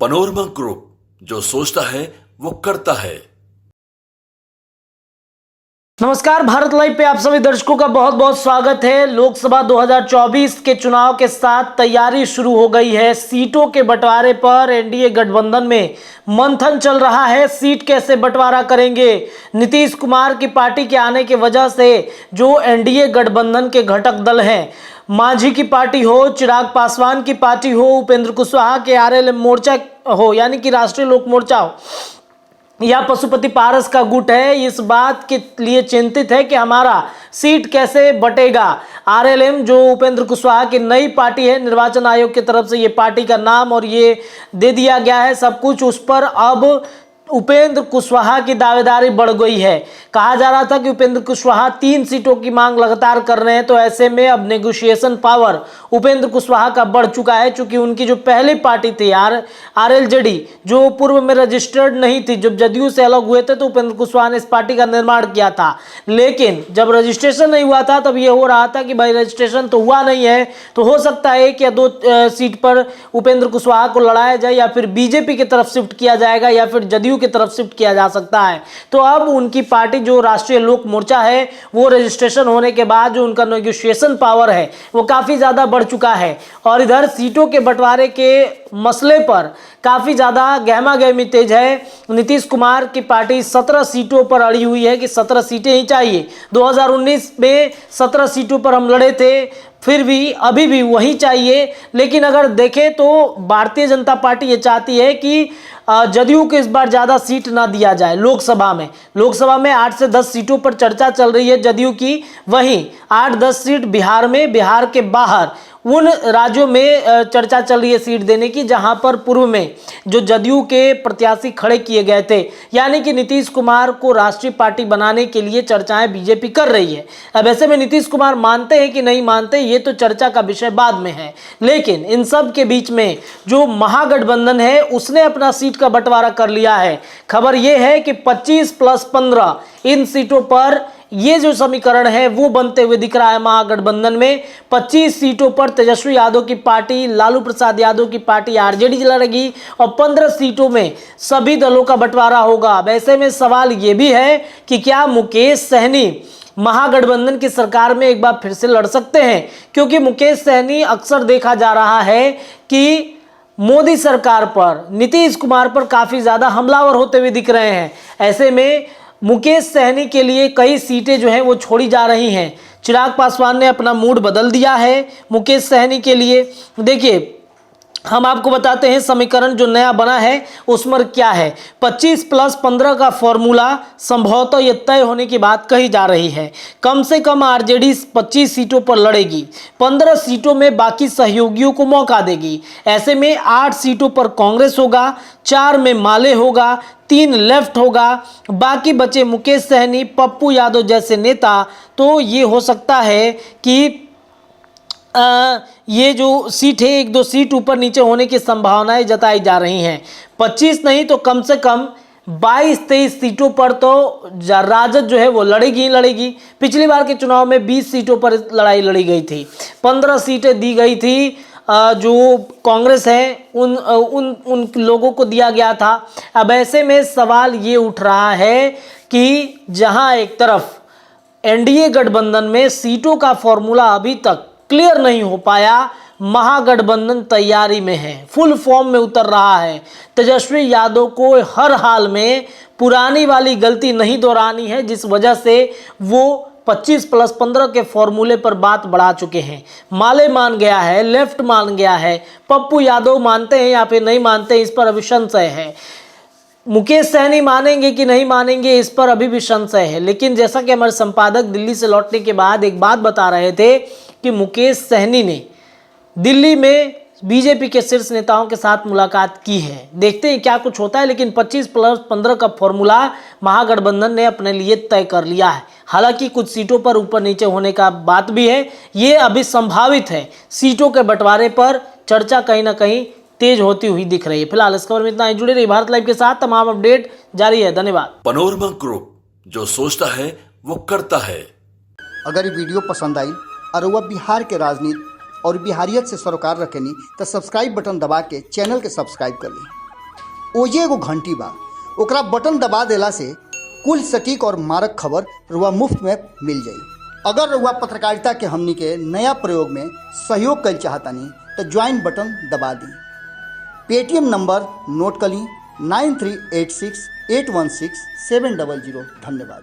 Panorama group, जो सोचता है वो करता है। नमस्कार, भारत लाइव पे आप सभी दर्शकों का बहुत बहुत स्वागत है। लोकसभा 2024 के चुनाव के साथ तैयारी शुरू हो गई है। सीटों के बंटवारे पर एनडीए गठबंधन में मंथन चल रहा है। सीट कैसे बंटवारा करेंगे? नीतीश कुमार की पार्टी के आने की वजह से जो एनडीए गठबंधन के घटक दल हैं, मांझी की पार्टी हो, चिराग पासवान की पार्टी हो, उपेंद्र कुशवाहा के आरएलएम मोर्चा हो यानी कि राष्ट्रीय लोक मोर्चा हो, या पशुपति पारस का गुट है, इस बात के लिए चिंतित है कि हमारा सीट कैसे बटेगा। आरएलएम जो उपेंद्र कुशवाहा की नई पार्टी है, निर्वाचन आयोग की तरफ से ये पार्टी का नाम और ये दे दिया गया है सब कुछ, उस पर अब उपेंद्र कुशवाहा की दावेदारी बढ़ गई है। कहा जा रहा था कि उपेंद्र कुशवाहा 3 सीटों की मांग लगातार कर रहे हैं, तो ऐसे में अब नेगोशिएशन पावर उपेंद्र कुशवाहा का बढ़ चुका है। चूंकि उनकी जो पहली पार्टी थी आरएलजेडी, जो पूर्व में रजिस्टर्ड नहीं थी, जब जदयू से अलग हुए थे तो उपेंद्र कुशवाहा ने इस पार्टी का निर्माण किया था, लेकिन जब रजिस्ट्रेशन नहीं हुआ था तब ये हो रहा था कि भाई रजिस्ट्रेशन तो हुआ नहीं है, तो हो सकता है कि 2 सीट पर उपेंद्र कुशवाहा को लड़ाया जाए, या फिर बीजेपी की तरफ शिफ्ट किया जाएगा, या फिर जदयू की तरफ शिफ्ट किया जा सकता है। तो अब उनकी पार्टी जो राष्ट्रीय लोक मोर्चा है, वो रजिस्ट्रेशन होने के बाद जो उनका नेगोशिएशन पावर है वो काफी ज्यादा बढ़ चुका है। और इधर सीटों के बंटवारे के मसले पर काफी ज्यादा गहमा गहमी तेज है। नीतीश कुमार की पार्टी 17 सीटों पर अड़ी हुई है कि 17 सीटें ही चाहिए। 2019 में 17 सीटों पर हम लड़े थे, फिर भी अभी भी वही चाहिए। लेकिन अगर देखें तो भारतीय जनता पार्टी ये चाहती है कि जदयू को इस बार ज़्यादा सीट ना दिया जाए। लोकसभा में 8 से 10 सीटों पर चर्चा चल रही है जदयू की। वहीं 8-10 सीट बिहार में, बिहार के बाहर उन राज्यों में चर्चा चल रही है सीट देने की जहां पर पूर्व में जो जदयू के प्रत्याशी खड़े किए गए थे। यानी कि नीतीश कुमार को राष्ट्रीय पार्टी बनाने के लिए चर्चाएं बीजेपी कर रही है। अब ऐसे में नीतीश कुमार मानते हैं कि नहीं मानते, ये तो चर्चा का विषय बाद में है। लेकिन इन सब के बीच में जो महागठबंधन है उसने अपना सीट का बंटवारा कर लिया है। खबर यह है कि 25+15 इन सीटों पर ये जो समीकरण है वो बनते हुए दिख रहा है। महागठबंधन में 25 सीटों पर तेजस्वी यादव की पार्टी, लालू प्रसाद यादव की पार्टी आरजेडी लड़ेगी, और 15 सीटों में सभी दलों का बंटवारा होगा। अब ऐसे में सवाल ये भी है कि क्या मुकेश सहनी महागठबंधन की सरकार में एक बार फिर से लड़ सकते हैं? क्योंकि मुकेश सहनी अक्सर देखा जा रहा है कि मोदी सरकार पर, नीतीश कुमार पर काफी ज्यादा हमलावर होते हुए दिख रहे हैं। ऐसे में मुकेश सहनी के लिए कई सीटें जो हैं वो छोड़ी जा रही हैं। चिराग पासवान ने अपना मूड बदल दिया है मुकेश सहनी के लिए। देखिए, हम आपको बताते हैं समीकरण जो नया बना है उसमें क्या है। 25+15 का फॉर्मूला संभवतः ये तय होने की बात कही जा रही है। कम से कम आरजेडी 25 सीटों पर लड़ेगी, 15 सीटों में बाकी सहयोगियों को मौका देगी। ऐसे में 8 सीटों पर कांग्रेस होगा, 4 में माले होगा, 3 लेफ्ट होगा, बाकी बचे मुकेश सहनी, पप्पू यादव जैसे नेता। तो ये हो सकता है कि ये जो सीट है 1-2 सीट ऊपर नीचे होने की संभावनाएं जताई जा रही हैं। 25 नहीं तो कम से कम 22-23 सीटों पर तो राजद जो है वो लड़ेगी ही लड़ेगी। पिछली बार के चुनाव में 20 सीटों पर लड़ाई लड़ी गई थी, 15 सीटें दी गई थी जो कांग्रेस है उन लोगों को दिया गया था। अब ऐसे में सवाल ये उठ रहा है कि जहां एक तरफ एनडीए गठबंधन में सीटों का फॉर्मूला अभी तक क्लियर नहीं हो पाया, महागठबंधन तैयारी में है, फुल फॉर्म में उतर रहा है। तेजस्वी यादव को हर हाल में पुरानी वाली गलती नहीं दोहरानी है, जिस वजह से वो 25+15 के फॉर्मूले पर बात बढ़ा चुके हैं। माले मान गया है, लेफ्ट मान गया है, पप्पू यादव मानते हैं या फिर नहीं मानते, इस पर अभी संशय है। मुकेश सहनी मानेंगे कि नहीं मानेंगे, इस पर अभी भी संशय है। लेकिन जैसा कि हमारे संपादक दिल्ली से लौटने के बाद एक बात बता रहे थे कि मुकेश सहनी ने दिल्ली में बीजेपी के शीर्ष नेताओं के साथ मुलाकात की है। देखते हैं क्या कुछ होता है। लेकिन 25+15 का फॉर्मूला महागठबंधन ने अपने लिए तय कर लिया है। हालांकि कुछ सीटों पर ऊपर नीचे होने का बात भी है, ये अभी संभावित है। सीटों के बंटवारे पर चर्चा कहीं ना कहीं तेज होती हुई दिख रही है। फिलहाल इस खबर में इतना ही। जुड़े रहिए भारत लाइव के साथ, तमाम अपडेट जारी है। धन्यवाद। पनोरमा ग्रुप, जो सोचता है वो करता है। अगर ये वीडियो पसंद आई और वह बिहार के राजनीति और बिहारियत से सरोकार रखेनी तो सब्सक्राइब बटन दबा के चैनल के सब्सक्राइब कर ली। ओजे एगो घंटी बा, ओकरा बटन दबा देला से कुल सटीक और मारक खबर रुआ मुफ्त में मिल जाई। अगर रुआ पत्रकारिता के हमनी के नया प्रयोग में सहयोग कर चाहतानी तो ज्वाइन बटन दबा दी। पेटीएम नंबर नोट कर ली 9386816700। धन्यवाद।